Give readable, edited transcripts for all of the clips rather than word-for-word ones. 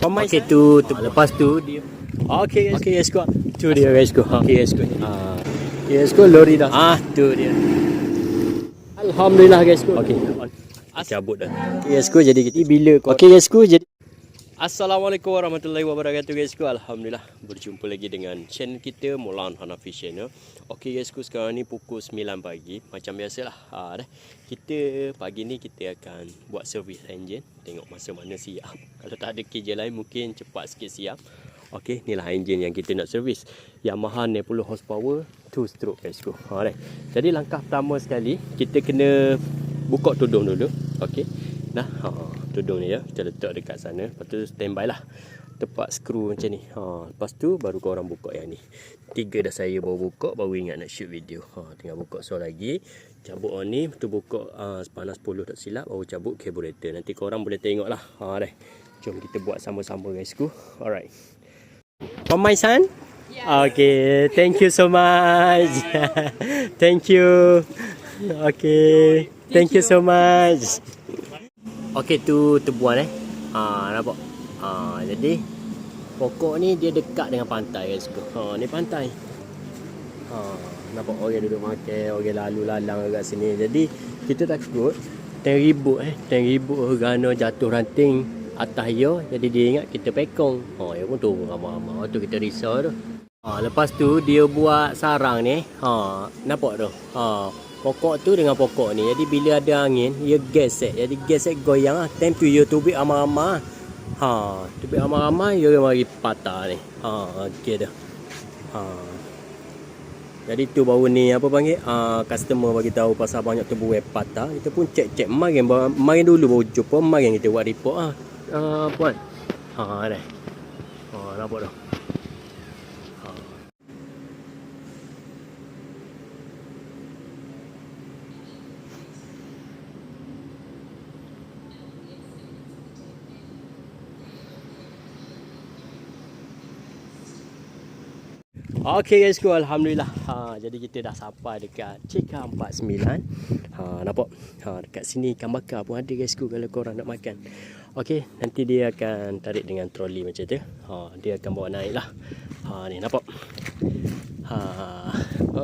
Pemain okay, tu lepas tu dia okey guys ko. Tu dia guys ko. Okey guys ko. Guys ko lori dah. Tu dia. Alhamdulillah guys ko. Okey. Cabut dah. Guys ko jadi bila okey guys ko jadi Assalamualaikum warahmatullahi wabarakatuh guys ko. Alhamdulillah berjumpa lagi dengan channel kita Maulan Hanafi Channel. Okey guys ko, sekarang ni pukul 9 pagi macam biasalah. Kita pagi ni kita akan buat servis enjin, tengok masa mana siap. Kalau tak ada kerja lain mungkin cepat sikit siap. Okey, inilah enjin yang kita nak servis. Yamaha 60 horsepower 2 stroke guys ko. Jadi langkah pertama sekali kita kena buka tudung dulu. Okey. Nah, tudung ni ya, kita letak dekat sana. Lepas tu standby lah. Tepat skru macam ni. Lepas tu baru korang buka yang ni. 3 dah saya baru buka, baru ingat nak shoot video. Tinggal buka so lagi. Cabut on ni, tu buka sepanas 10 tak silap, baru cabut carburetor. Nanti korang boleh tengok lah. Dah. Jom kita buat sama-sama guys ku. Alright. Pemain san? Yeah. Okay, thank you so much. Thank you. Okay, thank you so much. Okey, tu tebuan nampak. Jadi pokok ni dia dekat dengan pantai guys. Ni pantai. Nampak orang duduk makan, orang lalu lalang kat sini. Jadi kita takut tang ribut gano jatuh ranting atas dia, jadi dia ingat kita pekong. Dia pun turun ramai-ramai. Tu kita risau tu. Lepas tu dia buat sarang ni. Nampak tu. Pokok tu dengan pokok ni. Jadi bila ada angin, dia gesek. Jadi gesek goyang lah. Time tu dia tubik ramai-ramai. Tubik ramai-ramai, dia mari patah ni. Okey dah. Jadi tu baru ni apa panggil? Customer bagi tahu pasal banyak tebu patah. Kita pun cek-cek. Mari dulu baru jumpa. Mari kita buat report puan. Dah. Nampak dah. Okey guys ko, alhamdulillah. Jadi kita dah sampai dekat CK49. Nampak? Dekat sini ikan bakar pun ada guys ko kalau korang nak makan. Okey, nanti dia akan tarik dengan troli macam tu. Dia akan bawa naik lah. Ni nampak.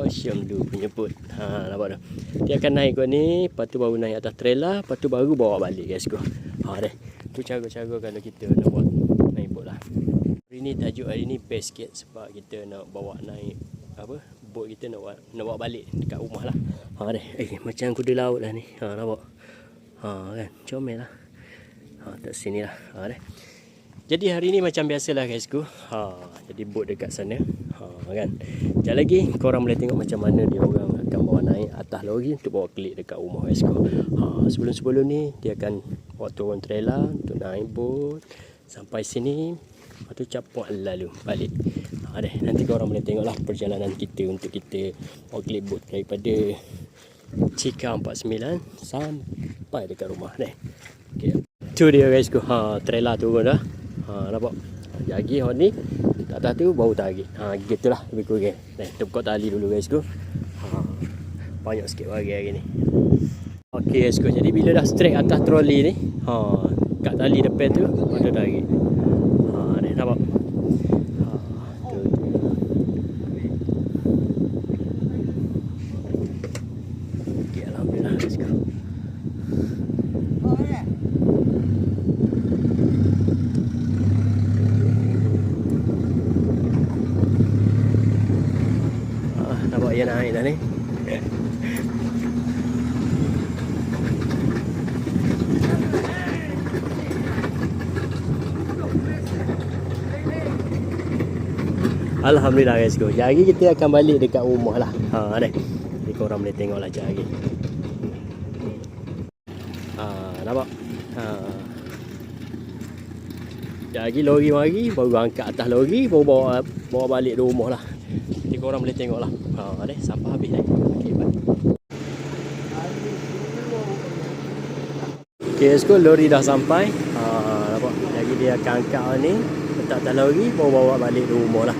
Syamdu penyebut. Nampak dah. Dia akan naik kot ni, lepas tu baru naik atas trailer, lepas tu baru bawa balik guys ko. Dah. Tu cara-cara kalau kita nak buat naik bot lah. Hari ni tajuk hari ni best sikit sebab kita nak bawa naik bot kita nak bawa balik dekat rumah lah. Dah. Macam kuda laut lah ni. Nampak. Kan comel lah. Tak sini lah. Dah. Jadi hari ni macam biasalah guys ku. Jadi bot dekat sana. Kan. Sekejap lagi korang boleh tengok macam mana dia orang akan bawa naik atas lori untuk bawa klik dekat rumah guys ku. Sebelum ni dia akan bawa turun trailer untuk naik bot sampai sini. Lepas tu capuk lalu balik. Dah. Nanti korang boleh tengoklah perjalanan kita untuk kita bawa klik bot daripada CK49 sampai dekat rumah. Dah. Okay. Tu dia guys ku. Trailer turun dah. Nampak. Jagi hot ni atas tu baru tarik. Gitulah lebih kurang. Kita buka tali dulu guys ku. Banyak sikit bagi hari ni. Okey guys ku. Jadi bila dah straight atas troli ni, kat tali depan tu ada tarik. Ni nampak. Tu. Okey, alhamdulillah guys ku. Nampak dia naik dah ni. Alhamdulillah guys ku. Jadi kita akan balik dekat rumah lah. Dah. Jadi korang boleh tengok lah sekejap lagi. Nampak? Sekejap lagi lori mari, baru angkat atas lori, baru bawa balik ke rumah lah. Jadi korang boleh tengok lah. Dah. Sampai habis dah. Okay, bye. Okay guys ku, lori dah sampai. Nampak? Jadi dia akan angkat ni, letak atas lori, baru bawa balik ke rumah lah.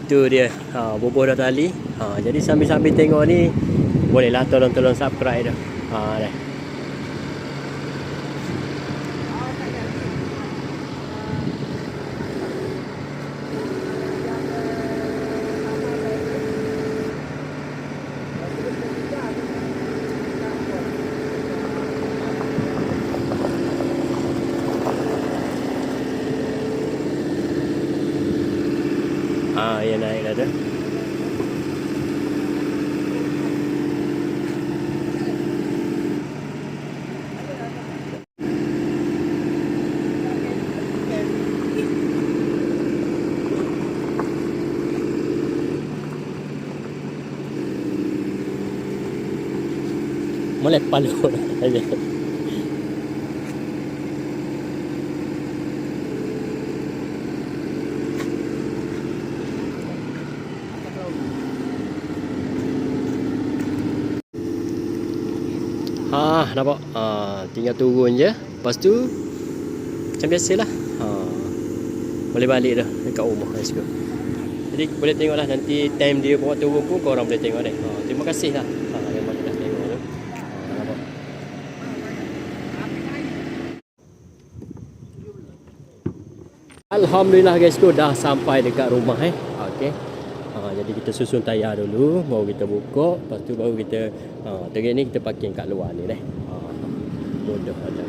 Tu dia. Bubuh dah tali. Jadi sambil-sambil tengok ni bolehlah tolong subscribe dah. Dah. Yang naik dah tu. Molek palu aja. Nampak? Tinggal turun je. Lepas tu macam biasalah. Boleh balik dah dekat rumah guys. Jadi boleh tengoklah nanti time dia bawa turun pun korang boleh tengok deh. Terima kasih lah. Yang mana dah tengok tu. Nampak? Alhamdulillah guys, dah sampai dekat rumah okey. Jadi kita susun tayar dulu, baru kita buka, lepas tu baru kita terus ni kita parking kat luar ni deh. Mudah aja.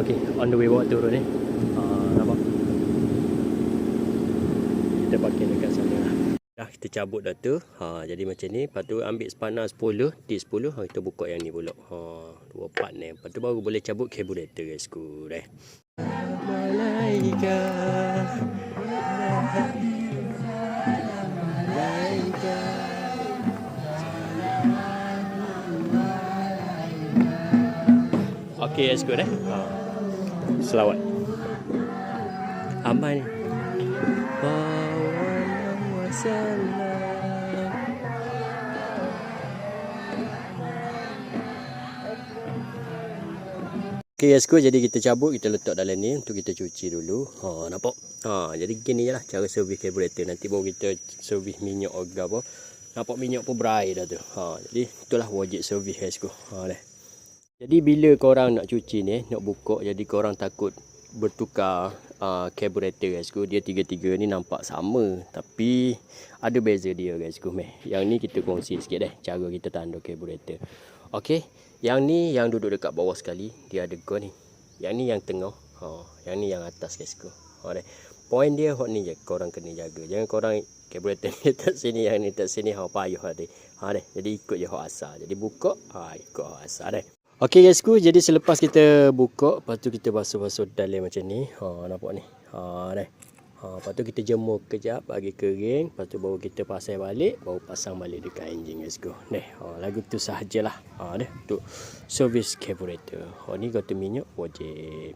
Okey, on the way bawa turun ni. Nampak? Kita parking dekat sana lah. Dah kita cabut dah tu. Jadi macam ni, lepas tu ambil spanner 10, T10, kita buka yang ni pula. Dua part ni. Lepas tu baru boleh cabut carburetor guys ku deh. Malaika. Okay, let's go deh. Selawat. Aman. Okay, let's go. Jadi kita cabut, kita letak dalam ni untuk kita cuci dulu. Nampak? Jadi gini je lah cara servis carburetor. Nanti baru kita servis minyak ke apa. Nampak minyak pun berair dah tu. Jadi itulah wajib servis guys ku. Jadi bila korang nak cuci ni, nak buka, jadi korang takut bertukar carburetor guys ku. Dia tiga-tiga ni nampak sama, tapi ada beza dia guys ku. Yang ni kita kongsi sikit deh cara kita tanda carburetor. Okey, yang ni yang duduk dekat bawah sekali, dia ada go ni. Yang ni yang tengah, yang ni yang atas guys ku. Point dia hot ni je korang kena jaga. Jangan korang carburetor ni tak sini, yang ni tak sini, payah tadi. Jadi ikut je hot asal. Jadi buka, ikut hot asal deh. Okey guys ku, jadi selepas kita buka, lepas tu kita basuh-basuh dalam macam ni. Nampak ni. Deh. Lepas tu kita jemur kejap bagi kering, lepas tu baru kita pasang balik, baru pasang balik dekat enjin guys ku. Lagu tu sahajalah. Untuk servis carburetor. Ni kata minyak wajib.